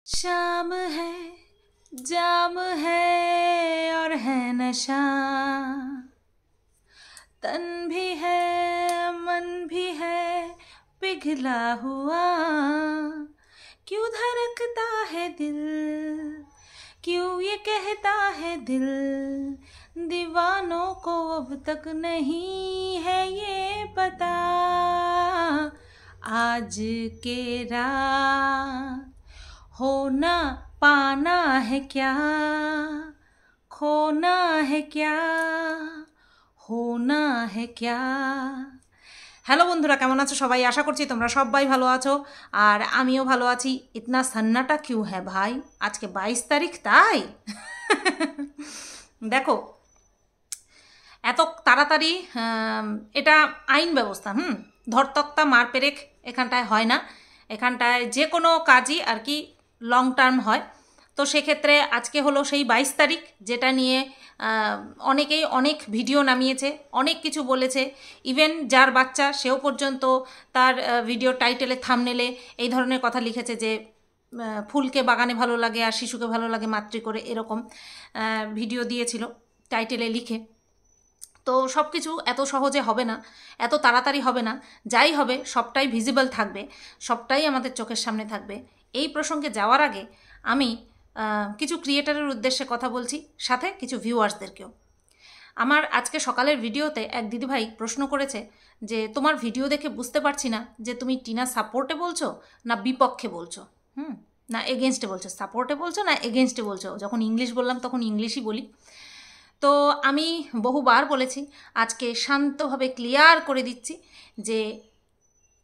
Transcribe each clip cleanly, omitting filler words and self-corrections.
शाम है, जाम है और है नशा, तन भी है मन भी है पिघला हुआ। क्यों धड़कता है दिल, क्यों ये कहता है दिल, दीवानों को अब तक नहीं है ये पता। आज के रात होना पाना है क्या, खोना है क्या, होना है क्या। হ্যালো বন্ধুরা, কেমন আছো সবাই? আশা করছি তোমরা সবাই ভালো আছো আর আমিও ভালো আছি। ইতনা সন্নাটা কিউ হ্যাঁ ভাই, আজকে 22 তারিখ তাই দেখো এত তাড়াতাড়ি এটা আইন ব্যবস্থা, ধরতক্তা মার পেরেক এখানটায় হয় না। এখানটায় যে কোনো কাজই আর কি লং টার্ম হয়। তো সেক্ষেত্রে আজকে হলো সেই 22 তারিখ, যেটা নিয়ে অনেকেই অনেক ভিডিও নামিয়েছে, অনেক কিছু বলেছে। ইভেন যার বাচ্চা সেও পর্যন্ত তার ভিডিও টাইটেলে থাম্বনেলে এই ধরনের কথা লিখেছে যে ফুলকে বাগানে ভালো লাগে আর শিশুকে ভালো লাগে মাতৃ করে, এরকম ভিডিও দিয়েছিল টাইটেলে লিখে। তো সব কিছু এত সহজে হবে না, এত তাড়াতাড়ি হবে না। যাই হবে সবটাই ভিজিবল থাকবে, সবটাই আমাদের চোখের সামনে থাকবে। এই প্রসঙ্গে যাওয়ার আগে আমি কিছু ক্রিয়েটারের উদ্দেশ্যে কথা বলছি, সাথে কিছু ভিউয়ার্সদেরকেও। আমার আজকে সকালের ভিডিওতে এক দিদিভাই প্রশ্ন করেছে যে তোমার ভিডিও দেখে বুঝতে পারছি না যে তুমি টিনা সাপোর্টে বলছো না বিপক্ষে বলছো, না এগেনস্টে বলছো, সাপোর্টে বলছো না এগেনস্টে বলছো। যখন ইংলিশ বললাম তখন ইংলিশই বলি। তো আমি বহুবার বলেছি, আজকে শান্তভাবে ক্লিয়ার করে দিচ্ছি যে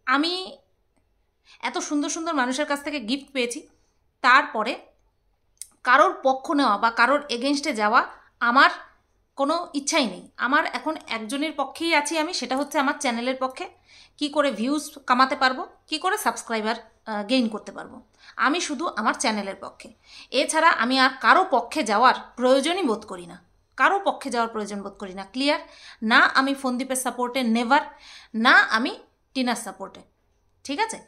আমি এত সুন্দর সুন্দর মানুষের কাছ থেকে গিফট পেয়েছি, তারপরে কারোর পক্ষ নেওয়া বা কারোর এগেনস্টে যাওয়া আমার কোনো ইচ্ছাই নেই। আমার এখন একজনের পক্ষেই আছি আমি, সেটা হচ্ছে আমার চ্যানেলের পক্ষে। কি করে ভিউজ কামাতে পারবো, কি করে সাবস্ক্রাইবার গেইন করতে পারবো, আমি শুধু আমার চ্যানেলের পক্ষে। এছাড়া আমি আর কারো পক্ষে যাওয়ার প্রয়োজনই বোধ করি না, কারো পক্ষে যাওয়ার প্রয়োজন বোধ করি না। ক্লিয়ার না? আমি ফন্দীপের সাপোর্টে নেভার, না আমি টিনার সাপোর্টে। ঠিক আছে?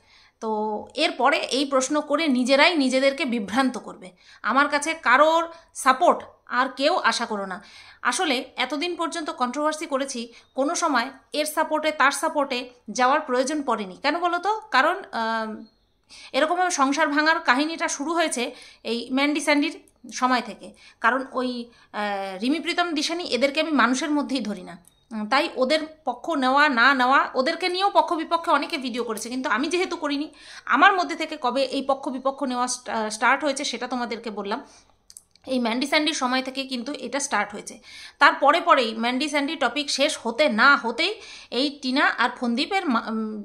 তো এরপরে এই প্রশ্ন করে নিজেরাই নিজেদেরকে বিভ্রান্ত করবে। আমার কাছে কারোর সাপোর্ট আর কেউ আশা করো না। আসলে এতদিন পর্যন্ত কন্ট্রোভার্সি করেছি, কোনো সময় এর সাপোর্টে তার সাপোর্টে যাওয়ার প্রয়োজন পড়েনি। কেন বলো তো? কারণ এরকমভাবে সংসার ভাঙার কাহিনীটা শুরু হয়েছে এই ম্যান্ডি স্যান্ডির সময় থেকে। কারণ ওই রিমি প্রীতম দিশানি এদেরকে আমি মানুষের মধ্যেই ধরি না, তাই ওদের পক্ষ নেওয়া না নেওয়া, ওদেরকে নিয়েও পক্ষ বিপক্ষে অনেকে ভিডিও করেছে, কিন্তু আমি যেহেতু করিনি, আমার মধ্যে থেকে কবে এই পক্ষ বিপক্ষ নেওয়া স্টার্ট হয়েছে সেটা তোমাদেরকে বললাম। এই ম্যান্ডি স্যান্ডির সময় থেকে কিন্তু এটা স্টার্ট হয়েছে। তারপরে পরেই ম্যান্ডি স্যান্ডি টপিক শেষ হতে না হতেই এই টিনা আর ফন্দীপের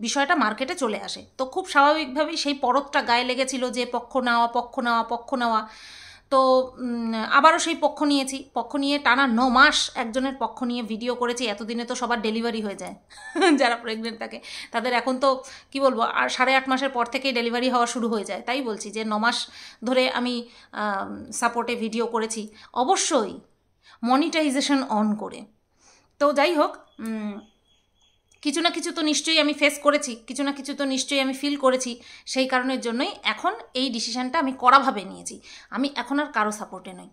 বিষয়টা মার্কেটে চলে আসে। তো খুব স্বাভাবিকভাবেই সেই পরতটা গায়ে লেগেছিল যে পক্ষ নেওয়া পক্ষ নেওয়া পক্ষ নেওয়া। তো আবারও সেই পক্ষ নিয়েছি, পক্ষ নিয়ে টানা 9 মাস একজনের পক্ষ নিয়ে ভিডিও করেছি। এতদিনে তো সবার ডেলিভারি হয়ে যায় যারা প্রেগনেন্ট থাকে তাদের এখন তো কি বলবো, আর 8.5 মাসের পর থেকেই ডেলিভারি হওয়া শুরু হয়ে যায়। তাই বলছি যে 9 মাস ধরে আমি সাপোর্টে ভিডিও করেছি, অবশ্যই মনিটাইজেশন অন করে। তো যাই হোক, কিছু না কিছু তো নিশ্চয়ই আমি ফেস করেছি, কিছু না কিছু তো নিশ্চয়ই আমি ফিল করেছি। সেই কারণের জন্যই এখন এই ডিসিশানটা আমি কড়াভাবে নিয়েছি। আমি এখন আর কারো সাপোর্টে নই।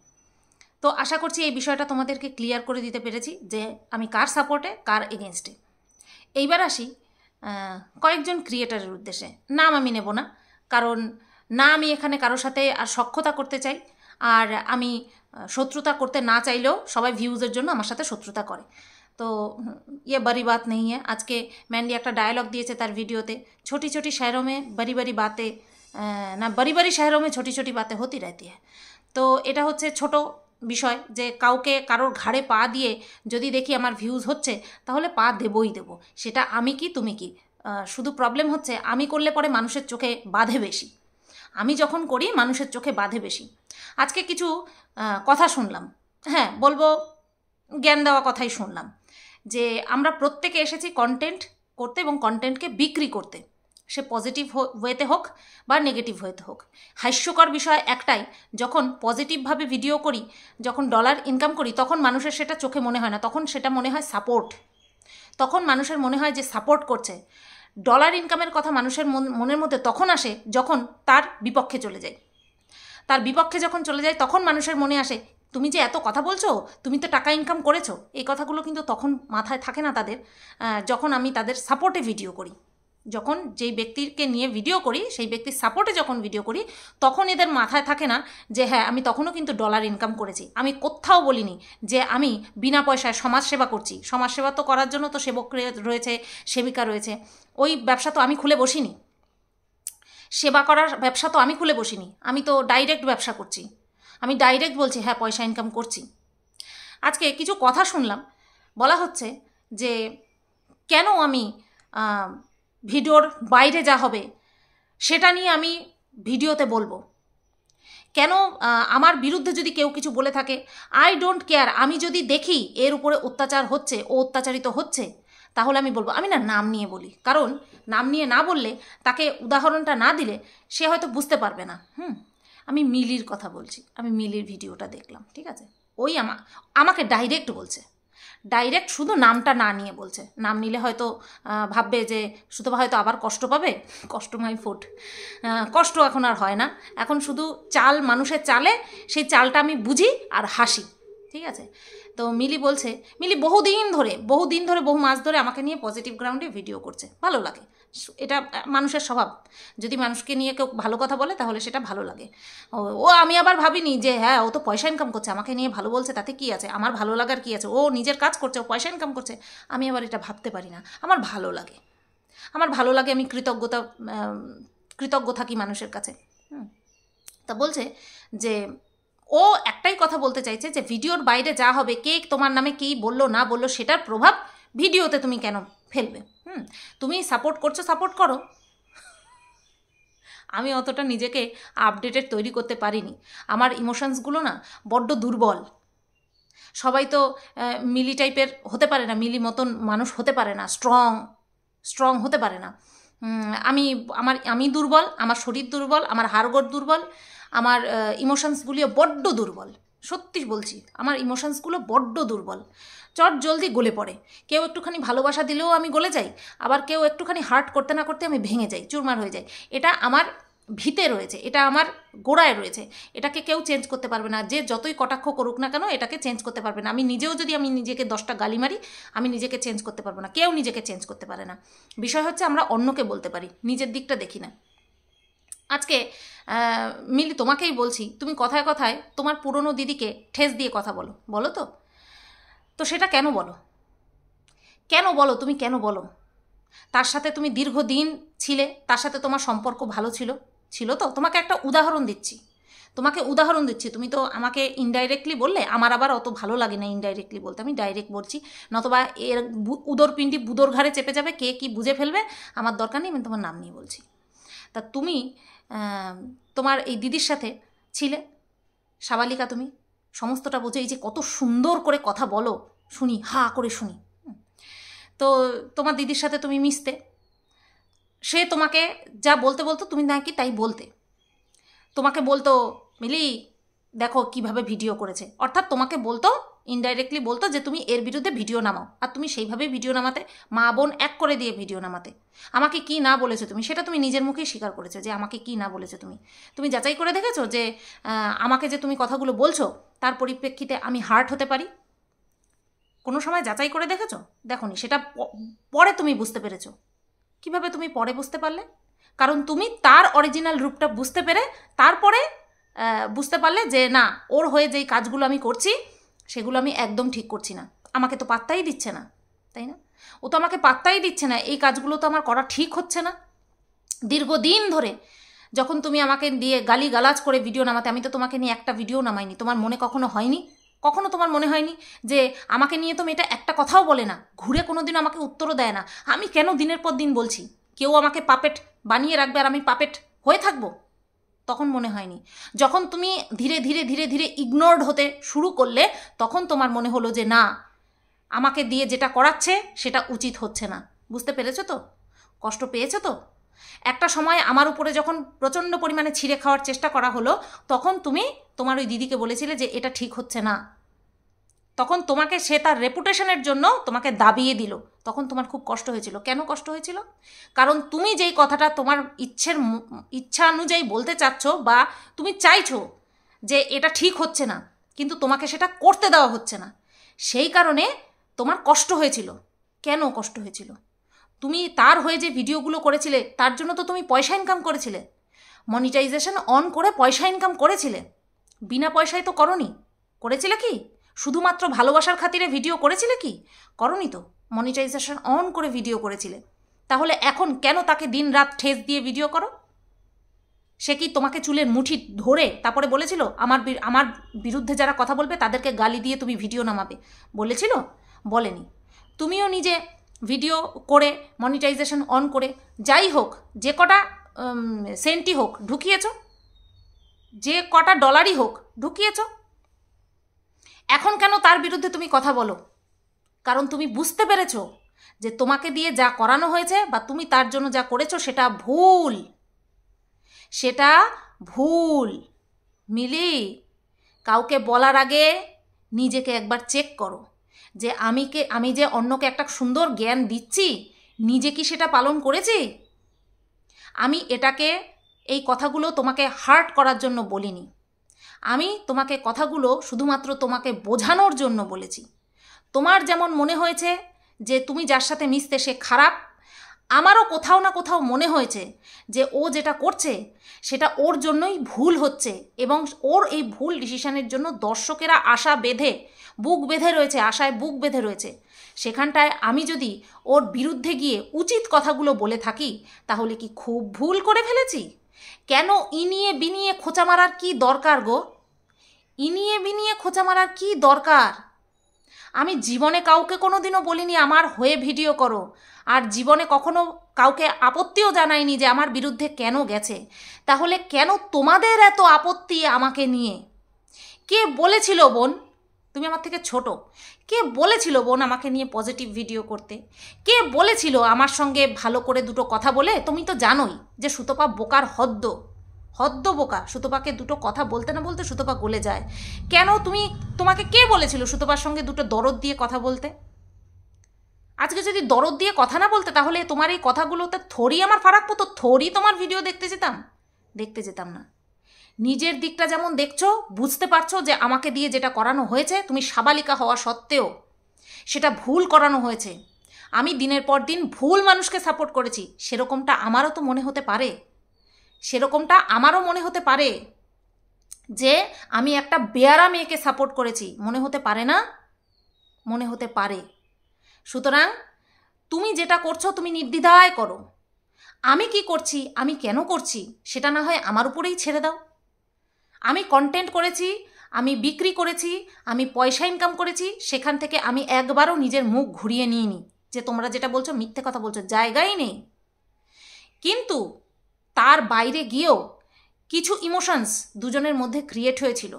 তো আশা করছি এই বিষয়টা তোমাদেরকে ক্লিয়ার করে দিতে পেরেছি যে আমি কার সাপোর্টে কার এগেনস্টে। এইবার আসি কয়েকজন ক্রিয়েটারের উদ্দেশ্যে। নাম আমি নেব না, কারণ না আমি এখানে কারোর সাথে আর সখ্যতা করতে চাই, আর আমি শত্রুতা করতে না চাইলেও সবাই ভিউজের জন্য আমার সাথে শত্রুতা করে। তো ये बड़ी बात नहीं है। আজকে ম্যান্ডি একটা ডায়লগ দিয়েছে তার ভিডিওতে, ছোটি ছোটি শহরোं में बड़ी बड़ी बातें না बड़ी बड़ी शहरों में छोटी छोटी बातें होती रहती है। তো এটা হচ্ছে ছোট বিষয় যে কাউকে কারোর ঘাড়ে পা দিয়ে যদি দেখি আমার ভিউজ হচ্ছে তাহলে পা দেবই দেবো, সেটা আমি কি তুমি কি। শুধু প্রবলেম হচ্ছে আমি করলে পরে মানুষের চোখে বাধে বেশি, আমি যখন করি মানুষের চোখে বাধে বেশি। আজকে কিছু কথা শুনলাম, হ্যাঁ বলবো জ্ঞান দেওয়া কথাই শুনলাম, যে আমরা প্রত্যেকে এসেছি কন্টেন্ট করতে এবং কন্টেন্টকে বিক্রি করতে, সে পজিটিভ ওয়েতে হোক বা নেগেটিভ ওয়েতে হোক। হাস্যকর বিষয় একটাই, যখন পজিটিভভাবে ভিডিও করি, যখন ডলার ইনকাম করি, তখন মানুষের সেটা চোখে মনে হয় না, তখন সেটা মনে হয় সাপোর্ট। তখন মানুষের মনে হয় যে সাপোর্ট করছে। ডলার ইনকামের কথা মানুষের মনের মধ্যে তখন আসে যখন তার বিপক্ষে চলে যায়। তার বিপক্ষে যখন চলে যায় তখন মানুষের মনে আসে তুমি যে এত কথা বলছো, তুমি তো টাকা ইনকাম করেছো। এই কথাগুলো কিন্তু তখন মাথায় থাকে না তাদের, যখন আমি তাদের সাপোর্টে ভিডিও করি। যখন যেই ব্যক্তিকে নিয়ে ভিডিও করি সেই ব্যক্তির সাপোর্টে যখন ভিডিও করি তখন এদের মাথায় থাকে না যে হ্যাঁ আমি তখনও কিন্তু ডলার ইনকাম করেছি। আমি কোথাও বলিনি যে আমি বিনা পয়সায় সমাজসেবা করছি। সমাজসেবা তো করার জন্য তো সেবক রয়েছে, সেবিকা রয়েছে। ওই ব্যবসা তো আমি খুলে বসিনি, সেবা করার ব্যবসা তো আমি খুলে বসিনি। আমি তো ডাইরেক্ট ব্যবসা করছি, আমি ডাইরেক্ট বলছি হ্যাঁ পয়সা ইনকাম করছি। আজকে কিছু কথা শুনলাম, বলা হচ্ছে যে কেন আমি ভিডিওর বাইরে যা হবে সেটা নিয়ে আমি ভিডিওতে বলবো, কেন আমার বিরুদ্ধে যদি কেউ কিছু বলে থাকে আই ডোন্ট কেয়ার। আমি যদি দেখি এর উপরে অত্যাচার হচ্ছে, ও অত্যাচারিত হচ্ছে, তাহলে আমি বলবো। আমি না নাম নিয়ে বলি, কারণ নাম নিয়ে না বললে, তাকে উদাহরণটা না দিলে সে হয়তো বুঝতে পারবে না। আমি মিলির কথা বলছি, আমি মিলির ভিডিওটা দেখলাম, ঠিক আছে। ওই আমাকে ডাইরেক্ট বলছে, ডাইরেক্ট শুধু নামটা না নিয়ে বলছে। নাম নিলে হয়তো ভাববে যে শুধু হয়তো আবার কষ্ট পাবে, কষ্টময় ফুট। কষ্ট এখন আর হয় না, এখন শুধু চাল, মানুষের চালে সেই চালটা আমি বুঝি আর হাসি, ঠিক আছে। তো মিলি বলছে, মিলি বহুদিন ধরে বহু মাস ধরে আমাকে নিয়ে পজিটিভ গ্রাউন্ডে ভিডিও করছে, ভালো লাগে। এটা মানুষের স্বভাব, যদি মানুষকে নিয়ে কেউ ভালো কথা বলে তাহলে সেটা ভালো লাগে। ও আমি আবার ভাবিনি যে হ্যাঁ ও তো পয়সা ইনকাম করছে, আমাকে নিয়ে ভালো বলছে, তাতে কি আছে, আমার ভালো লাগার কি আছে, ও নিজের কাজ করছে, ও পয়সা ইনকাম করছে। আমি আবার এটা ভাবতে পারি না, আমার ভালো লাগে, আমার ভালো লাগে, আমি কৃতজ্ঞ থাকি মানুষের কাছে। তা বলছে যে ও একটাই কথা বলতে চাইছে যে ভিডিওর বাইরে যা হবে, কে তোমার নামে কী বললো না বললো সেটার প্রভাব ভিডিওতে তুমি কেন ফেলবে। তুমি সাপোর্ট করছো, সাপোর্ট করো। আমি অতটা নিজেকে আপডেটেড তৈরি করতে পারিনি, আমার ইমোশনসগুলো না বড্ড দুর্বল। সবাই তো মিলি টাইপের হতে পারে না, মিলি মতন মানুষ হতে পারে না, স্ট্রং হতে পারে না। আমি দুর্বল, আমার শরীর দুর্বল, আমার হাড়গোড় দুর্বল, আমার ইমোশনসগুলিও বড্ড দুর্বল। সত্যি বলছি, আমার ইমোশনসগুলো বড্ড দুর্বল, চট জলদি গলে পড়ে। কেউ একটুখানি ভালোবাসা দিলেও আমি গলে যাই, আবার কেউ একটুখানি হার্ট করতে না করতে আমি ভেঙে যাই, চুরমার হয়ে যাই। এটা আমার ভিতে রয়েছে, এটা আমার গোড়ায় রয়েছে, এটাকে কেউ চেঞ্জ করতে পারবে না। যে যতই কটাক্ষ করুক না কেন এটাকে চেঞ্জ করতে পারবে না। আমি নিজেও যদি আমি নিজেকে 10টা গালি মারি, আমি নিজেকে চেঞ্জ করতে পারবো না, কেউ নিজেকে চেঞ্জ করতে পারে না। বিষয় হচ্ছে আমরা অন্যকে বলতে পারি, নিজের দিকটা দেখি না। আজকে মিলি তোমাকেই বলছি, তুমি কথায় কথায় তোমার পুরনো দিদিকে ঠেস দিয়ে কথা বলো, বলো তো সেটা কেন বলো, কেন বলো, তুমি কেন বলো? তার সাথে তুমি দীর্ঘদিন ছিলে, তার সাথে তোমার সম্পর্ক ভালো ছিল তো। তোমাকে একটা উদাহরণ দিচ্ছি, তুমি তো আমাকে ইনডাইরেক্টলি বললে, আমার আবার অত ভালো লাগে না ইনডাইরেক্টলি বলতে, আমি ডাইরেক্ট বলছি, নতবা এর উদর পিণ্ডি বুদোর ঘাড়ে চেপে যাবে, কে কি বুঝে ফেলবে, আমার দরকার নেই, আমি তোমার নাম নিয়ে বলছি। তা তুমি তোমার এই দিদির সাথে ছিলে, সাবালিকা, তুমি সমস্তটা বোঝো। এই যে কত সুন্দর করে কথা বলো, শুনি, হা করে শুনি। তো তোমার দিদির সাথে তুমি মিশতে, সে তোমাকে যা বলতে বলতো তুমি নাকি তাই বলতে। তোমাকে বলতো মিলি দেখো কিভাবে ভিডিও করেছে, অর্থাৎ তোমাকে বলতো, ইনডাইরেক্টলি বলতো যে তুমি এর বিরুদ্ধে ভিডিও নামাও, আর তুমি সেইভাবেই ভিডিও নামাতে, মা বোন এক করে দিয়ে ভিডিও নামাতে। আমাকে কি না বলেছো তুমি, সেটা তুমি নিজের মুখেই স্বীকার করেছো যে আমাকে কি না বলেছো তুমি যাচাই করে দেখেছো যে আমাকে যে তুমি কথাগুলো বলছো তার পরিপ্রেক্ষিতে আমি হার্ট হতে পারি? কোনো সময় যাচাই করে দেখেছো? দেখোনি, সেটা পরে তুমি বুঝতে পেরেছো। কিভাবে তুমি পরে বুঝতে পারলে? কারণ তুমি তার অরিজিনাল রূপটা বুঝতে পেরে তারপরে বুঝতে পারলে যে না, ওর হয়ে যেই কাজগুলো আমি করছি সেগুলো আমি একদম ঠিক করছি না। আমাকে তো পাত্তাই দিচ্ছে না, তাই না? ও তো আমাকে পাত্তাই দিচ্ছে না, এই কাজগুলো তো আমার করা ঠিক হচ্ছে না। দীর্ঘদিন ধরে যখন তুমি আমাকে দিয়ে গালি গালাজ করে ভিডিও নামাতে, আমি তো তোমাকে নিয়ে একটা ভিডিও নামাইনি। তোমার মনে কখনো হয়নি, কখনো তোমার মনে হয়নি যে আমাকে নিয়ে তো মেয়েটা একটা কথাও বলে না, ঘুরে কোনো দিন আমাকে উত্তরও দেয় না, আমি কেন দিনের পর দিন বলছি? কেউ আমাকে পাপেট বানিয়ে রাখবে আর আমি পাপেট হয়ে থাকবো? তখন মনে হয়নি। যখন তুমি ধীরে ধীরে ধীরে ধীরে ইগনোরড হতে শুরু করলে তখন তোমার মনে হলো যে না, আমাকে দিয়ে যেটা করাচ্ছে সেটা উচিত হচ্ছে না। বুঝতে পেরেছো তো? কষ্ট পেয়েছো তো? একটা সময় আমার উপরে যখন প্রচণ্ড পরিমাণে ছিঁড়ে খাওয়ার চেষ্টা করা হলো তখন তুমি তোমার ওই দিদিকে বলেছিলে যে এটা ঠিক হচ্ছে না। তখন তোমাকে সে তার রেপুটেশনের জন্য তোমাকে দাবিয়ে দিল, তখন তোমার খুব কষ্ট হয়েছিল। কেন কষ্ট হয়েছিল? কারণ তুমি যেই কথাটা তোমার ইচ্ছা অনুযায়ী বলতে চাচ্ছ বা তুমি চাইছো যে এটা ঠিক হচ্ছে না, কিন্তু তোমাকে সেটা করতে দেওয়া হচ্ছে না। সেই কারণে তোমার কষ্ট হয়েছিল। কেন কষ্ট হয়েছিল? তুমি তার হয়ে যে ভিডিওগুলো করেছিলে তার জন্য তো তুমি পয়সা ইনকাম করেছিলে, মনিটাইজেশন অন করে পয়সা ইনকাম করেছিলে। বিনা পয়সায় তো করনি। করেছিলে কি? শুধুমাত্র ভালোবাসার খাতিরে ভিডিও করেছিলে কি? করনি তো, মনিটাইজেশন অন করে ভিডিও করেছিলে। তাহলে এখন কেন তাকে দিন রাত ঠেস দিয়ে ভিডিও করো? সে কি তোমাকে চুলের মুঠি ধরে তারপরে বলেছিল আমার বিরুদ্ধে যারা কথা বলবে তাদেরকে গালি দিয়ে তুমি ভিডিও নামাবে? বলেছিল? বলেনি। তুমিও নিজে ভিডিও করে মনিটাইজেশন অন করে যাই হোক, যে কটা সেন্টই হোক ঢুকিয়েছ, যে কটা ডলারই হোক ঢুকিয়েছ। এখন কেন তার বিরুদ্ধে তুমি কথা বলো? কারণ তুমি বুঝতে পেরেছো যে তোমাকে দিয়ে যা করানো হয়েছে বা তুমি তার জন্য যা করেছো সেটা ভুল। সেটা ভুল। মিলি, কাউকে বলার আগে নিজেকে একবার চেক করো যে আমি যে অন্যকে একটা সুন্দর জ্ঞান দিচ্ছি, নিজে কি সেটা পালন করেছি? আমি এই কথাগুলো তোমাকে হার্ট করার জন্য বলিনি। আমি তোমাকে কথাগুলো শুধুমাত্র তোমাকে বোঝানোর জন্য বলেছি। তোমার যেমন মনে হয়েছে যে তুমি যার সাথে মিশতে সে খারাপ, আমারও কোথাও না কোথাও মনে হয়েছে যে ও যেটা করছে সেটা ওর জন্যই ভুল হচ্ছে, এবং ওর এই ভুল ডিসিশনের জন্য দর্শকেরা বুক বেঁধে রয়েছে, আশায় বুক বেঁধে রয়েছে। সেখানটায় আমি যদি ওর বিরুদ্ধে গিয়ে উচিত কথাগুলো বলে থাকি তাহলে কি খুব ভুল করে ফেলেছি? কেন ইনিয়ে বিনিয়ে খোঁচা মারার কি দরকার গো? ইনিয়ে বিনিয়ে খোঁচা মারার কি দরকার? আমি জীবনে কাউকে কোনোদিনও বলিনি আমার হয়ে ভিডিও করো, আর জীবনে কখনো কাউকে আপত্তিও জানাইনি যে আমার বিরুদ্ধে কেন গেছে। তাহলে কেন তোমাদের এত আপত্তি আমাকে নিয়ে? কে বলেছিল বোন? তুমি আমার থেকে ছোট। কে বলেছিল বোন আমাকে নিয়ে পজিটিভ ভিডিও করতে? কে বলেছিল আমার সঙ্গে ভালো করে দুটো কথা বলে? তুমি তো জানোই যে সুতপা বোকার হদ্দ বোকা। সুতপাকে দুটো কথা বলতে না বলতে সুতপা গলে যায়। কেন তোমাকে কে বলেছিল সুতপার সঙ্গে দুটো দরদ দিয়ে কথা বলতে? আজকে যদি দরদ দিয়ে কথা না বলতে তাহলে তোমার এই কথাগুলোতে থোড়ি আমার ফারাক পড়তো, থোড়ি তোমার ভিডিও দেখতে যেতাম না। নিজের দিকটা যেমন দেখছো, বুঝতে পারছো যে আমাকে দিয়ে যেটা করানো হয়েছে, তুমি সাবালিকা হওয়া সত্ত্বেও সেটা ভুল করানো হয়েছে। আমি দিনের পর দিন ভুল মানুষকে সাপোর্ট করেছি, সেরকমটা আমারও মনে হতে পারে যে আমি একটা বেয়ারা মেয়েকে সাপোর্ট করেছি। মনে হতে পারে না? মনে হতে পারে। সুতরাং তুমি যেটা করছো তুমি নির্দ্বিধায় করো। আমি কি করছি, আমি কেন করছি, সেটা না হয় আমার উপরেই ছেড়ে দাও। আমি কন্টেন্ট করেছি, আমি বিক্রি করেছি, আমি পয়সা ইনকাম করেছি, সেখান থেকে আমি একবারও নিজের মুখ ঘুরিয়ে নিইনি যে তোমরা যেটা বলছো মিথ্যে কথা বলছো, জায়গাই নেই। কিন্তু তার বাইরে গিয়েও কিছু ইমোশনস দুজনের মধ্যে ক্রিয়েট হয়েছিল।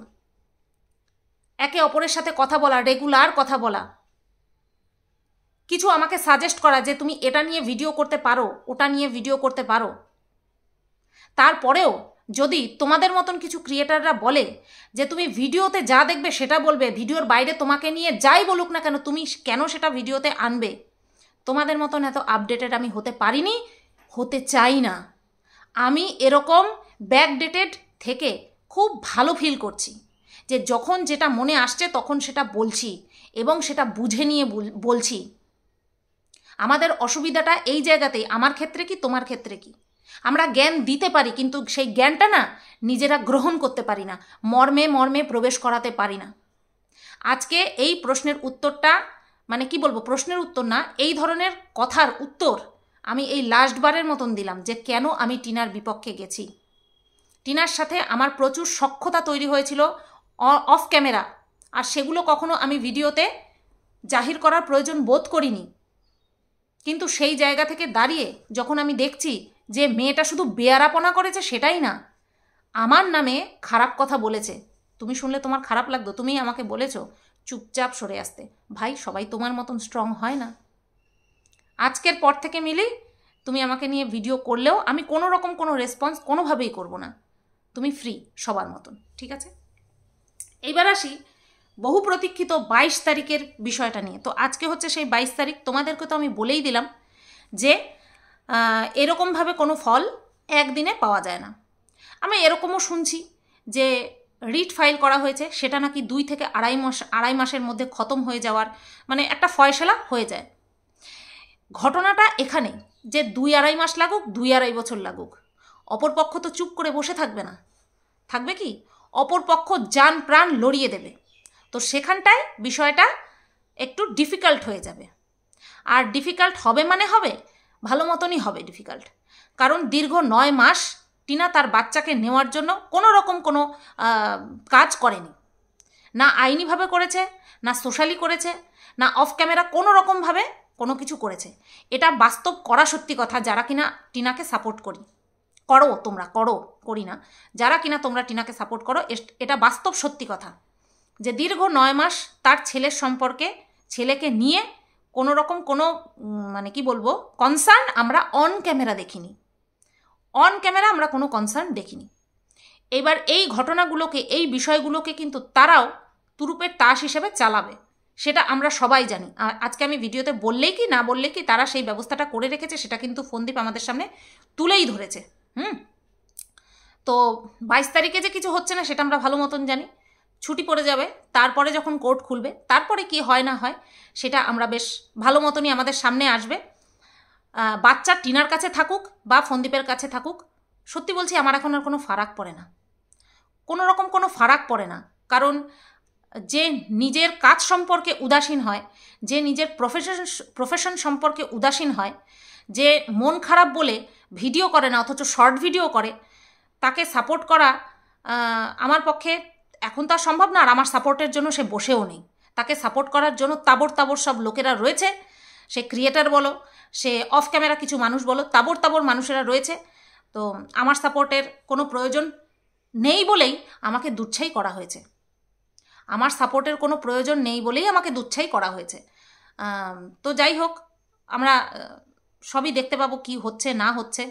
একে অপরের সাথে কথা বলা, রেগুলার কথা বলা, কিছু আমাকে সাজেস্ট করা যে তুমি এটা নিয়ে ভিডিও করতে পারো, ওটা নিয়ে ভিডিও করতে পারো। তারপরেও যদি তোমাদের মতন কিছু ক্রিয়েটাররা বলে যে তুমি ভিডিওতে যা দেখবে সেটা বলবে, ভিডিওর বাইরে তোমাকে নিয়ে যাই বলুক না কেন তুমি কেন সেটা ভিডিওতে আনবে, তোমাদের মতন এত আপডেটেড আমি হতে পারিনি, হতে চাই না। আমি এরকম ব্যাকডেটেড থেকে খুব ভালো ফিল করছি যে যখন যেটা মনে আসছে তখন সেটা বলছি এবং সেটা বুঝে নিয়ে বলছি। আমাদের অসুবিধাটা এই জায়গাতেই, আমার ক্ষেত্রে কি তোমার ক্ষেত্রে কি, আমরা জ্ঞান দিতে পারি কিন্তু সেই জ্ঞানটা না নিজেরা গ্রহণ করতে পারি না, মর্মে মর্মে প্রবেশ করাতে পারি না। আজকে এই প্রশ্নের উত্তরটা মানে কি বলবো, প্রশ্নের উত্তর না, এই ধরনের কথার উত্তর আমি এই লাস্টবারের মতন দিলাম যে কেন আমি টিনার বিপক্ষে গেছি। টিনার সাথে আমার প্রচুর সখ্যতা তৈরি হয়েছিল অফ ক্যামেরা, আর সেগুলো কখনো আমি ভিডিওতে জাহির করার প্রয়োজন বোধ করিনি। কিন্তু সেই জায়গা থেকে দাঁড়িয়ে যখন আমি দেখছি যে মেয়েটা শুধু বেয়ারাপনা করেছে সেটাই না, আমার নামে খারাপ কথা বলেছে, তুমি শুনলে তোমার খারাপ লাগতো, তুমি আমাকে বলেছো চুপচাপ সরে আসতে। ভাই, সবাই তোমার মতন স্ট্রং হয় না। আজকের পর থেকে মিলি তুমি আমাকে নিয়ে ভিডিও করলেও আমি কোনো রকম কোনো রেসপন্স কোনোভাবেই করব না, তুমি ফ্রি সবার মতন, ঠিক আছে? এইবার আসি বহু প্রতীক্ষিত 22 তারিখের বিষয়টা নিয়ে। তো আজকে হচ্ছে সেই 22 তারিখ। তোমাদেরকে তো আমি বলেই দিলাম যে এরকমভাবে কোনো ফল একদিনে পাওয়া যায় না। আমি এরকমও শুনছি যে রিট ফাইল করা হয়েছে, সেটা নাকি 2 থেকে আড়াই মাসের মধ্যে খতম হয়ে যাওয়ার মানে একটা ফয়সলা হয়ে যায়। ঘটনাটা এখানে যে 2-2.5 মাস লাগুক, 2-2.5 বছর লাগুক, অপরপক্ষ তো চুপ করে বসে থাকবে না, থাকবে কি? অপরপক্ষ জান প্রাণ লড়িয়ে দেবে। তো সেখানটায় বিষয়টা একটু ডিফিকাল্ট হয়ে যাবে। আর ডিফিকাল্ট হবে মানে হবে, ভালো মতনই হবে ডিফিকাল্ট। কারণ দীর্ঘ 9 মাস টিনা তার বাচ্চাকে নেওয়ার জন্য কোনো রকম কোনো কাজ করেনি, না আইনিভাবে করেছে, না সোশ্যালি করেছে, না অফ ক্যামেরা কোনো রকমভাবে কোনো কিছু করেছে। এটা বাস্তব করা সত্যি কথা, যারা কিনা টিনাকে সাপোর্ট করো তোমরা, করি না, যারা কিনা তোমরা টিনাকে সাপোর্ট করো, এটা বাস্তব সত্যি কথা যে দীর্ঘ 9 মাস তার ছেলের সম্পর্কে, ছেলেকে নিয়ে কোনো রকম কোনো মানে কি বলবো কনসার্ন আমরা অন ক্যামেরা দেখিনি, অন ক্যামেরা আমরা কোনো কনসার্ন দেখিনি। এবার এই ঘটনাগুলোকে, এই বিষয়গুলোকে কিন্তু তারাও তুরুপের তাস হিসেবে চালাবে, সেটা আমরা সবাই জানি। আজকে আমি ভিডিওতে বললেই কি না বললে কি, তারা সেই ব্যবস্থাটা করে রেখেছে, সেটা কিন্তু ফোনদীপ আমাদের সামনে তুলেই ধরেছে। তো 22 তারিখে যে কিছু হচ্ছে না সেটা আমরা ভালো মতন জানি, ছুটি পড়ে যাবে, তারপরে যখন কোর্ট খুলবে তারপরে কি হয় না হয় সেটা আমরা বেশ ভালো মতনই আমাদের সামনে আসবে। বাচ্চা টিনার কাছে থাকুক বা ফোনদীপের কাছে থাকুক, সত্যি বলছি আমার এখন আর কোনো ফারাক পড়ে না, কোনো রকম কোনো ফারাক পড়ে না। কারণ যে নিজের কাজ সম্পর্কে উদাসীন হয়, যে নিজের প্রফেশন সম্পর্কে উদাসীন হয়, যে মন খারাপ বলে ভিডিও করে না অথচ শর্ট ভিডিও করে, তাকে সাপোর্ট করা আমার পক্ষে এখন তো আর সম্ভব না। আর আমার সাপোর্টের জন্য সে বসেও নেই, তাকে সাপোর্ট করার জন্য তাবড় সব লোকেরা রয়েছে, সে ক্রিয়েটার বলো, সে অফ ক্যামেরা কিছু মানুষ বলো, তাবড় মানুষেরা রয়েছে। তো আমার সাপোর্টের কোনো প্রয়োজন নেই বলেই আমাকে দুচ্ছাই করা হয়েছে, আমার সাপোর্টের কোনো প্রয়োজন নেই বলেই আমাকে দুচ্ছাই করা হয়েছে। তো যাই হোক, আমরা সবই দেখতে পাবো কি হচ্ছে না হচ্ছে।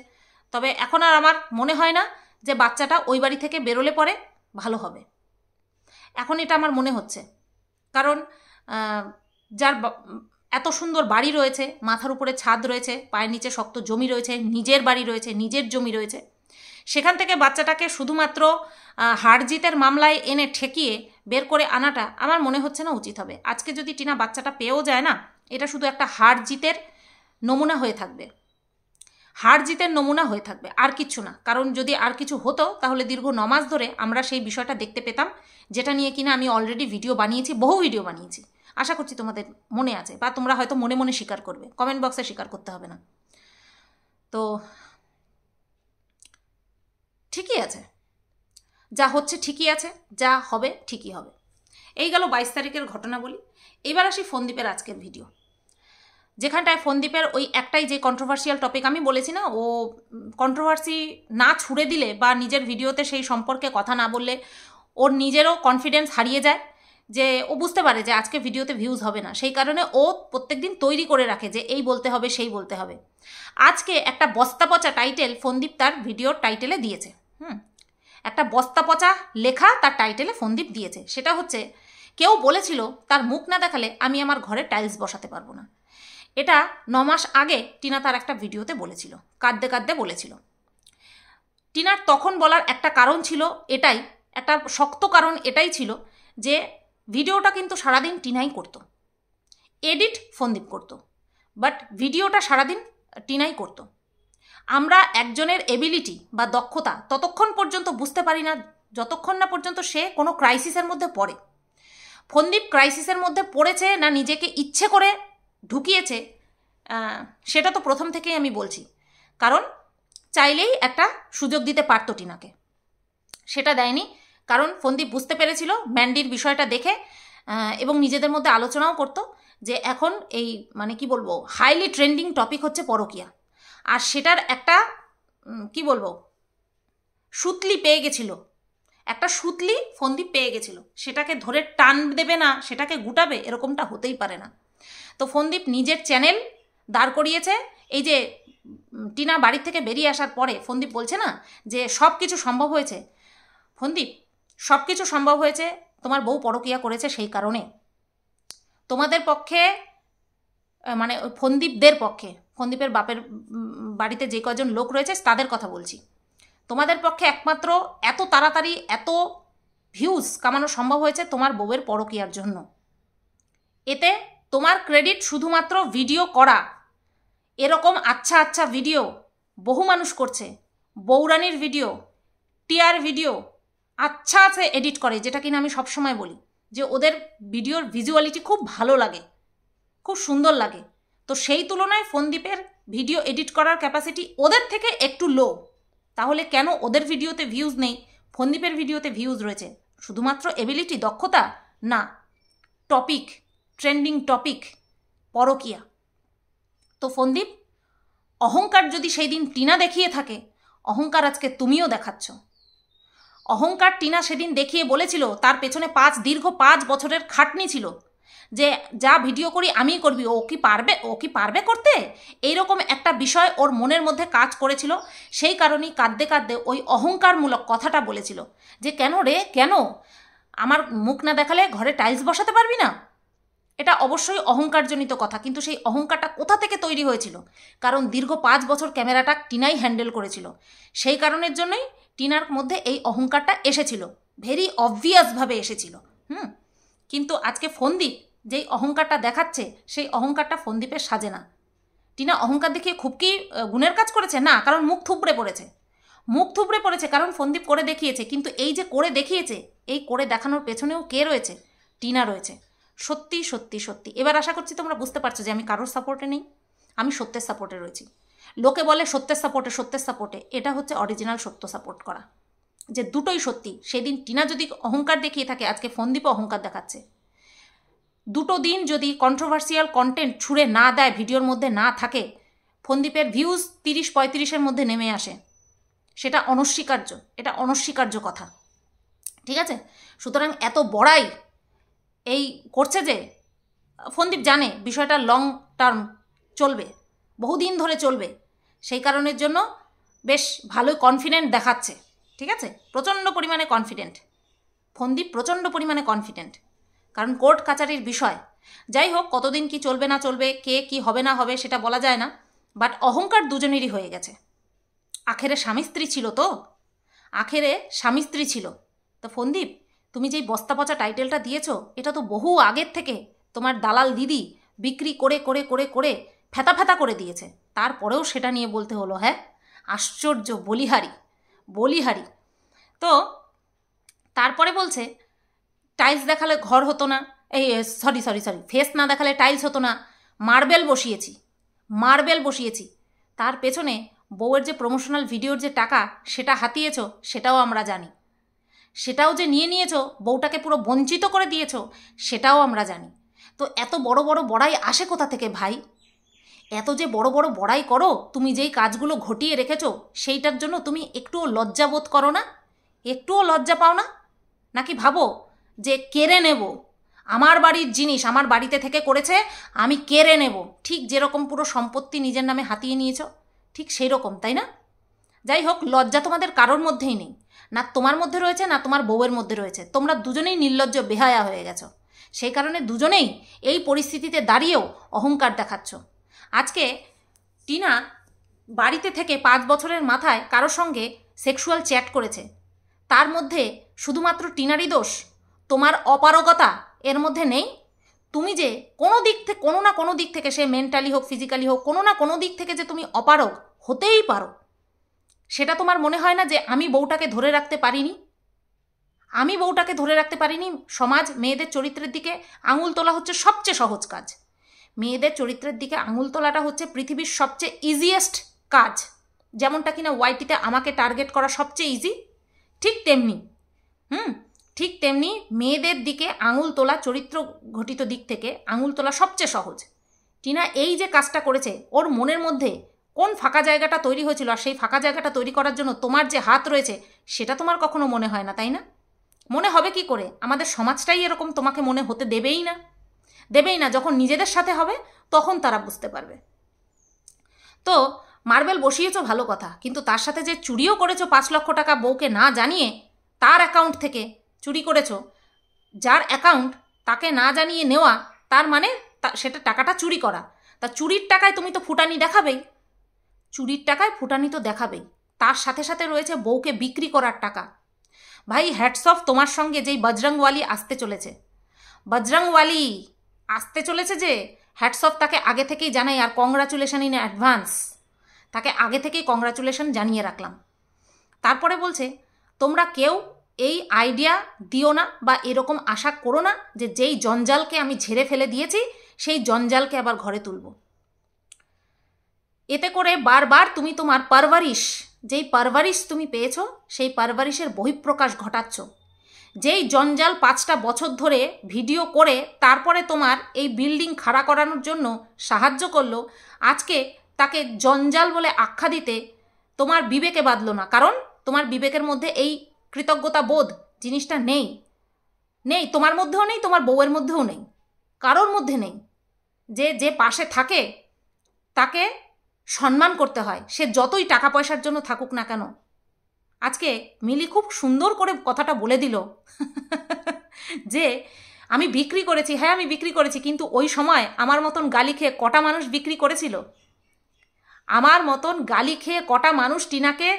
তবে এখন আর আমার মনে হয় না যে বাচ্চাটা ওই বাড়ি থেকে বেরোলে পরে ভালো হবে, এখন এটা আমার মনে হচ্ছে। কারণ যার এত সুন্দর বাড়ি রয়েছে, মাথার উপরে ছাদ রয়েছে, পায়ের নিচে শক্ত জমি রয়েছে, নিজের বাড়ি রয়েছে, নিজের জমি রয়েছে, সেখান থেকে বাচ্চাটাকে শুধুমাত্র হার জিতের মামলায় এনে ঠেকিয়ে বের করে আনাটা আমার মনে হচ্ছে না উচিত হবে। আজকে যদি টিনা বাচ্চাটা পেয়েও যায় না, এটা শুধু একটা হার জিতের নমুনা হয়ে থাকবে, হার জিতের নমুনা হয়ে থাকবে, আর কিছু না। কারণ যদি আর কিছু হতো তাহলে দীর্ঘ 9 মাস ধরে আমরা সেই বিষয়টা দেখতে পেতাম, যেটা নিয়ে কিনা আমি অলরেডি ভিডিও বানিয়েছি, বহু ভিডিও বানিয়েছি। আশা করছি তোমাদের মনে আছে, বা তোমরা হয়তো মনে মনে স্বীকার করবে, কমেন্ট বক্সে স্বীকার করতে হবে না। তো ঠিকই আছে, যা হচ্ছে ঠিকই আছে, যা হবে ঠিকই হবে। এই গেল 22 তারিখের ঘটনা বলি। এবার আসি ফোনদীপের আজকের ভিডিও, যেখানটায় ফোনদীপের ওই একটাই যে কন্ট্রোভার্সিয়াল টপিক আমি বলেছি না, ও কন্ট্রোভার্সি না ছুড়ে দিলে বা নিজের ভিডিওতে সেই সম্পর্কে কথা না বললে ওর নিজেরও কনফিডেন্স হারিয়ে যায়, যে ও বুঝতে পারে যে আজকে ভিডিওতে ভিউজ হবে না, সেই কারণে ও প্রত্যেকদিন তৈরি করে রাখে যে এই বলতে হবে সেই বলতে হবে। আজকে একটা বস্তা পচা টাইটেল ফোনদীপ তার ভিডিওর টাইটেলে দিয়েছে, একটা বস্তা পচা লেখা তার টাইটেলে ফোনদীপ দিয়েছে। সেটা হচ্ছে, কেউ বলেছিল তার মুখ না দেখালে আমি আমার ঘরে টাইলস বসাতে পারবো না। এটা 9 মাস আগে টিনা তার একটা ভিডিওতে বলেছিল, কাঁদতে বলেছিল। টিনার তখন বলার একটা কারণ ছিল এটাই, একটা শক্ত কারণ এটাই ছিল যে ভিডিওটা কিন্তু সারাদিন টিনাই করতো, এডিট ফোনদীপ করতো, বাট ভিডিওটা সারাদিন টিনাই করতো। আমরা একজনের এবিলিটি বা দক্ষতা ততক্ষণ পর্যন্ত বুঝতে পারি না যতক্ষণ না পর্যন্ত সে কোনো ক্রাইসিসের মধ্যে পড়ে। ফোনদীপ ক্রাইসিসের মধ্যে পড়েছে না নিজেকে ইচ্ছে করে ঢুকিয়েছে, সেটা তো প্রথম থেকেই আমি বলছি। কারণ চাইলেই একটা সুযোগ দিতে পারতো টিনাকে, সেটা দেয়নি। কারণ ফোনদীপ বুঝতে পেরেছিল ম্যান্ডির বিষয়টা দেখে, এবং নিজেদের মধ্যে আলোচনাও করতো যে এখন এই মানে কি বলবো হাইলি ট্রেন্ডিং টপিক হচ্ছে পরকীয়া, আর সেটার একটা কি বলবো সুতলি পেয়ে গেছিল, একটা সুতলি ফোনদীপ পেয়ে গেছিল, সেটাকে ধরে টান দেবে না, সেটাকে গুটাবে, এরকমটা হতেই পারে না। তো ফোনদীপ নিজের চ্যানেল দাঁড় করিয়েছে। এই যে টিনা বাড়ি থেকে বেরিয়ে আসার পরে ফোনদীপ বলছে না যে সব কিছু সম্ভব হয়েছে, ফোনদীপ সব কিছু সম্ভব হয়েছে তোমার বউ পরকীয়া করেছে সেই কারণে। তোমাদের পক্ষে মানে ফোনদীপদের পক্ষে, ফোনদীপের বাপের বাড়িতে যে কজন লোক রয়েছে তাদের কথা বলছি, তোমাদের পক্ষে একমাত্র এত তাড়াতাড়ি এত ভিউজ কামানো সম্ভব হয়েছে তোমার বউয়ের পরকীয়ার জন্য। এতে তোমার ক্রেডিট শুধুমাত্র ভিডিও করা। এরকম আচ্ছা আচ্ছা ভিডিও বহু মানুষ করছে, বৌরানির ভিডিও, টিয়ার ভিডিও আচ্ছা আছে এডিট করে, যেটা কিনা আমি সবসময় বলি যে ওদের ভিডিওর ভিজুয়ালিটি খুব ভালো লাগে, খুব সুন্দর লাগে। তো সেই তুলনায় ফোনদীপের ভিডিও এডিট করার ক্যাপাসিটি ওদের থেকে একটু লো। তাহলে কেন ওদের ভিডিওতে ভিউজ নেই, ফোনদীপের ভিডিওতে ভিউজ রয়েছে? শুধুমাত্র এবিলিটি, দক্ষতা? না, টপিক, ট্রেন্ডিং টপিক পরকীয়া। তো ফোনদীপ, অহংকার যদি সেই দিন টিনা দেখিয়ে থাকে, অহংকার আজকে তুমিও দেখাচ্ছ। অহংকার টিনা সেদিন দেখিয়ে বলেছিল তার পেছনে দীর্ঘ 5 বছরের খাটনি ছিল, যে যা ভিডিও করি আমিই করবি, ও কি পারবে করতে, এইরকম একটা বিষয় ওর মনের মধ্যে কাজ করেছিল। সেই কারণেই কাঁদতে কাঁদতে ওই অহংকারমূলক কথাটা বলেছিল যে কেন রে, কেন আমার মুখ না দেখালে ঘরে টাইলস বসাতে পারবি না। এটা অবশ্যই অহংকারজনিত কথা, কিন্তু সেই অহংকারটা কোথা থেকে তৈরি হয়েছিল? কারণ দীর্ঘ 5 বছর ক্যামেরাটা টিনাই হ্যান্ডেল করেছিল। সেই কারণের জন্যই টিনার মধ্যে এই অহংকারটা এসেছিল, ভেরি অবভিয়াসভাবে এসেছিল। কিন্তু আজকে ফোনদীপ যেই অহংকারটা দেখাচ্ছে, সেই অহংকারটা ফোনদীপের সাজে না। টিনা অহংকার দেখিয়ে খুব কি গুণের কাজ করেছে? না, কারণ মুখ থুবড়ে পড়েছে, কারণ ফোনদীপ করে দেখিয়েছে। কিন্তু এই যে করে দেখিয়েছে, এই করে দেখানোর পেছনেও কে রয়েছে? টিনা রয়েছে। সত্যি সত্যি সত্যি এবার আশা করছি তোমরা বুঝতে পারছো যে আমি কারোর সাপোর্টে নেই, আমি সত্যের সাপোর্টে রয়েছি। লোকে বলে সত্যের সাপোর্টে, এটা হচ্ছে অরিজিনাল সত্য সাপোর্ট করা, যে দুটোই সত্যি। সেদিন টিনা যদি অহংকার দেখিয়ে থাকে, আজকে ফোনদীপও অহংকার দেখাচ্ছে। দুটো দিন যদি কন্ট্রোভার্সিয়াল কন্টেন্ট ছুঁড়ে না দেয়, ভিডিওর মধ্যে না থাকে, ফোনদীপের ভিউজ 30-35-এর মধ্যে নেমে আসে, সেটা অনস্বীকার্য, এটা অনস্বীকার্য কথা। ঠিক আছে? সুতরাং এত বড়াই এই করছে যে ফোনদীপ জানে বিষয়টা লং টার্ম চলবে, বহুদিন ধরে চলবে। সেই কারণের জন্য বেশ ভালোই কনফিডেন্ট দেখাচ্ছে। ঠিক আছে? প্রচণ্ড পরিমাণে কনফিডেন্ট ফোনদীপ, প্রচণ্ড পরিমাণে কনফিডেন্ট। কারণ কোর্ট কাচারির বিষয়, যাই হোক কতদিন কি চলবে না চলবে, কে কি হবে না হবে সেটা বলা যায় না, বাট অহংকার দুজনেরই হয়ে গেছে। আখেরে স্বামী স্ত্রী ছিল তো ফোনদীপ, তুমি যেই বস্তা পচা টাইটেলটা দিয়েছো, এটা তো বহু আগের থেকে তোমার দালাল দিদি বিক্রি করে করে করে করে ফেতা ফেতা করে দিয়েছে, তারপরেও সেটা নিয়ে বলতে হলো। হ্যাঁ, আশ্চর্য, বলিহারি। তো তারপরে বলছে টাইলস দেখালে ঘর হতো না, সরি ফেস না দেখালে টাইলস হতো না, মার্বেল বসিয়েছি। তার পেছনে বউয়ের যে প্রমোশনাল ভিডিওর যে টাকা সেটা হাতিয়েছো, সেটাও আমরা জানি। সেটাও যে নিয়েছো, বউটাকে পুরো বঞ্চিত করে দিয়েছো, সেটাও আমরা জানি। তো এত বড় বড় বড়াই আসে কোথা থেকে ভাই? এত যে বড় বড় বড়াই করো, তুমি যেই কাজগুলো ঘটিয়ে রেখেছো, সেইটার জন্য তুমি একটুও লজ্জা বোধ করো না? একটুও লজ্জা পাও না? নাকি ভাবো যে কেড়ে নেব, আমার বাড়ির জিনিস আমার বাড়িতে থেকে করেছে, আমি কেড়ে নেব? ঠিক যেরকম পুরো সম্পত্তি নিজের নামে হাতিয়ে নিয়েছো, ঠিক সেই রকম, তাই না? যাই হোক, লজ্জা তোমাদের কারোর মধ্যেই নেই, না তোমার মধ্যে রয়েছে না তোমার বউয়ের মধ্যে রয়েছে। তোমরা দুজনেই নির্লজ্জ বেহায়া হয়ে গেছো। সেই কারণে দুজনেই এই পরিস্থিতিতে দাঁড়িয়েও অহংকার দেখাচ্ছ। আজকে টিনা বাড়িতে থেকে 5 বছরের মাথায় কারোর সঙ্গে সেক্সুয়াল চ্যাট করেছে, তার মধ্যে শুধুমাত্র টিনারই দোষ? তোমার অপারগতা এর মধ্যে নেই? তুমি যে কোনো না কোনো দিক থেকে, সে মেন্টালি হোক ফিজিক্যালি হোক, কোনো না কোনো দিক থেকে যে তুমি অপারগ হতেই পারো, সেটা তোমার মনে হয় না যে আমি বউটাকে ধরে রাখতে পারিনি? সমাজ মেয়েদের চরিত্রের দিকে আঙুল তোলা হচ্ছে সবচেয়ে সহজ কাজ। মেয়েদের চরিত্রের দিকে আঙুল তোলাটা হচ্ছে পৃথিবীর সবচেয়ে ইজিয়েস্ট কাজ। যেমনটা কিনা ওয়াইটিতে আমাকে টার্গেট করা সবচেয়ে ইজি, ঠিক তেমনি মেয়েদের দিকে আঙুল তোলা, চরিত্র ঘটিত দিক থেকে আঙুল তোলা সবচেয়ে সহজ। টিনা এই যে কাজটা করেছে, ওর মনের মধ্যে কোন ফাঁকা জায়গাটা তৈরি হয়েছিল, আর সেই ফাঁকা জায়গাটা তৈরি করার জন্য তোমার যে হাত রয়েছে, সেটা তোমার কখনো মনে হয় না, তাই না? মনে হবে কি করে? আমাদের সমাজটাই এরকম, তোমাকে মনে হতে দেবেই না। যখন নিজেদের সাথে হবে তখন তারা বুঝতে পারবে। তো মার্বেল বসিয়েছো ভালো কথা, কিন্তু তার সাথে যে চুরিও করেছো 5 লক্ষ টাকা বউকে না জানিয়ে, তার অ্যাকাউন্ট থেকে চুরি করেছো, যার অ্যাকাউন্ট তাকে না জানিয়ে নেওয়া, তার মানে সেটা টাকাটা চুরি করা। তা চুরির টাকায় তুমি তো ফুটানি দেখাবেই, তার সাথে সাথে রয়েছে বউকে বিক্রি করার টাকা। ভাই হ্যাটস অফ তোমার সঙ্গে যেই বজরংওয়ালি আসতে চলেছে, বজরংওয়ালি আসতে চলেছে যে, হ্যাটস অফ তাকে আগে থেকেই জানাই, আর কংগ্রাচুলেশন ইন অ্যাডভান্স, তাকে আগে থেকেই কংগ্রাচুলেশন জানিয়ে রাখলাম। তারপরে বলছে তোমরা কেউ এই আইডিয়া দিও না বা এরকম আশা করো না যে যেই জঞ্জালকে আমি ঝেড়ে ফেলে দিয়েছি সেই জঞ্জালকে আবার ঘরে তুলব। এতে করে বারবার তুমি তোমার পারভারিশ, যেই পারভারিশ তুমি পেয়েছো সেই পারভারিশের বহিঃপ্রকাশ ঘটাচ্ছ। যেই জঞ্জাল 5টা বছর ধরে ভিডিও করে তারপরে তোমার এই বিল্ডিং খাড়া করানোর জন্য সাহায্য করলো, আজকে তাকে জঞ্জাল বলে আখ্যা দিতে তোমার বিবেকে বাঁধলো না। কারণ তোমার বিবেকের মধ্যে এই কৃতজ্ঞতা বোধ জিনিসটা নেই, নেই, তোমার মধ্যেও নেই, তোমার বউয়ের মধ্যেও নেই, কারোর মধ্যে নেই। যে পাশে থাকে তাকে সম্মান করতে হয়, সে যতই টাকা পয়সার জন্য থাকুক না কেন। আজকে মিলি খুব সুন্দর করে কথাটা বলে দিল যে আমি বিক্রি করেছি, হ্যাঁ আমি বিক্রি করেছি, কিন্তু ওই সময় আমার মতন গালি খেয়ে কটা মানুষ বিক্রি করেছিল? আমার মতন গালি খেয়ে কটা মানুষ টিনাকে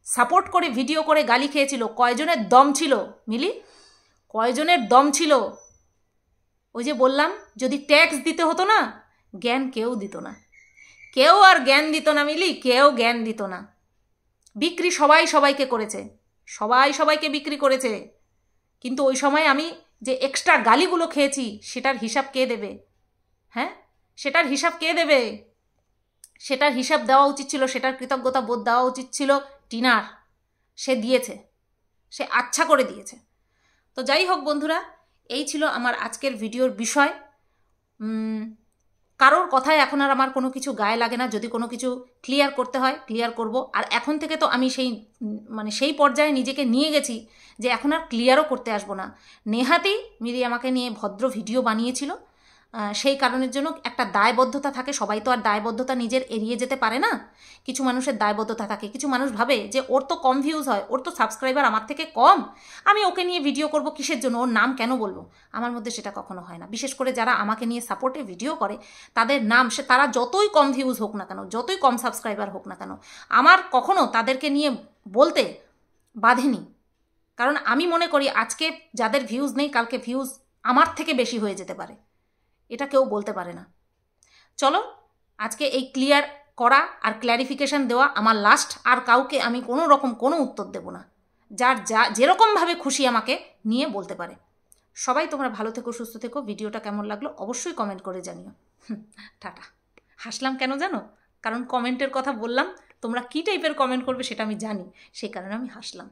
সাপোর্ট করে ভিডিও করে গালি খেয়েছিল? কয়জনের দম ছিল মিলি, কয়জনের দম ছিল? ওই যে বললাম, যদি ট্যাক্স দিতে হতো না, জ্ঞান কেউ দিত না, কেউ আর জ্ঞান দিত না মিলি, কেউ জ্ঞান দিত না। বিক্রি সবাই সবাইকে করেছে, সবাই সবাইকে বিক্রি করেছে, কিন্তু ওই সময় আমি যে এক্সট্রা গালিগুলো খেয়েছি সেটার হিসাব কে দেবে? হ্যাঁ, সেটার হিসাব কে দেবে? সেটার হিসাব দেওয়া উচিত ছিল, সেটার কৃতজ্ঞতা বোধ দেওয়া উচিত ছিল টিনার। সে দিয়েছে, সে আচ্ছা করে দিয়েছে। তো যাই হোক বন্ধুরা, এই ছিল আমার আজকের ভিডিওর বিষয়। কারোর কথায় এখন আর আমার কোনো কিছু গায়ে লাগে না। যদি কোনো কিছু ক্লিয়ার করতে হয় ক্লিয়ার করব। আর এখন থেকে তো আমি সেই পর্যায়ে নিজেকে নিয়ে গেছি যে এখন আর ক্লিয়ারও করতে আসবো না। নেহাতি মিলি আমাকে নিয়ে ভদ্র ভিডিও বানিয়েছিল, সেই কারণের জন্য একটা দায়বদ্ধতা থাকে। সবাই তো আর দায়বদ্ধতা নিজের এড়িয়ে যেতে পারে না, কিছু মানুষের দায়বদ্ধতা থাকে। কিছু মানুষ ভাবে যে ওর তো কম ভিউজ হয়, ওর তো সাবস্ক্রাইবার আমার থেকে কম, আমি ওকে নিয়ে ভিডিও করব কিসের জন্য, ওর নাম কেন বলবো? আমার মধ্যে সেটা কখনো হয় না। বিশেষ করে যারা আমাকে নিয়ে সাপোর্টে ভিডিও করে তাদের নাম, তারা যতই কম ভিউজ হোক না কেন, যতই কম সাবস্ক্রাইবার হোক না কেন, আমার কখনো তাদেরকে নিয়ে বলতে বাধেনি। কারণ আমি মনে করি আজকে যাদের ভিউজ নেই কালকে ভিউজ আমার থেকে বেশি হয়ে যেতে পারে, এটা কেউ বলতে পারে না। চলো, আজকে এই ক্লিয়ার করা আর ক্ল্যারিফিকেশন দেওয়া আমার লাস্ট। আর কাউকে আমি কোনো রকম কোনো উত্তর দেব না। যার যেরকমভাবে খুশি আমাকে নিয়ে বলতে পারে। সবাই তোমরা ভালো থেকো, সুস্থ থেকো। ভিডিওটা কেমন লাগলো অবশ্যই কমেন্ট করে জানিও। টাটা। হাসলাম কেন জানো? কারণ কমেন্টের কথা বললাম, তোমরা কী টাইপের কমেন্ট করবে সেটা আমি জানি, সেই কারণে আমি হাসলাম।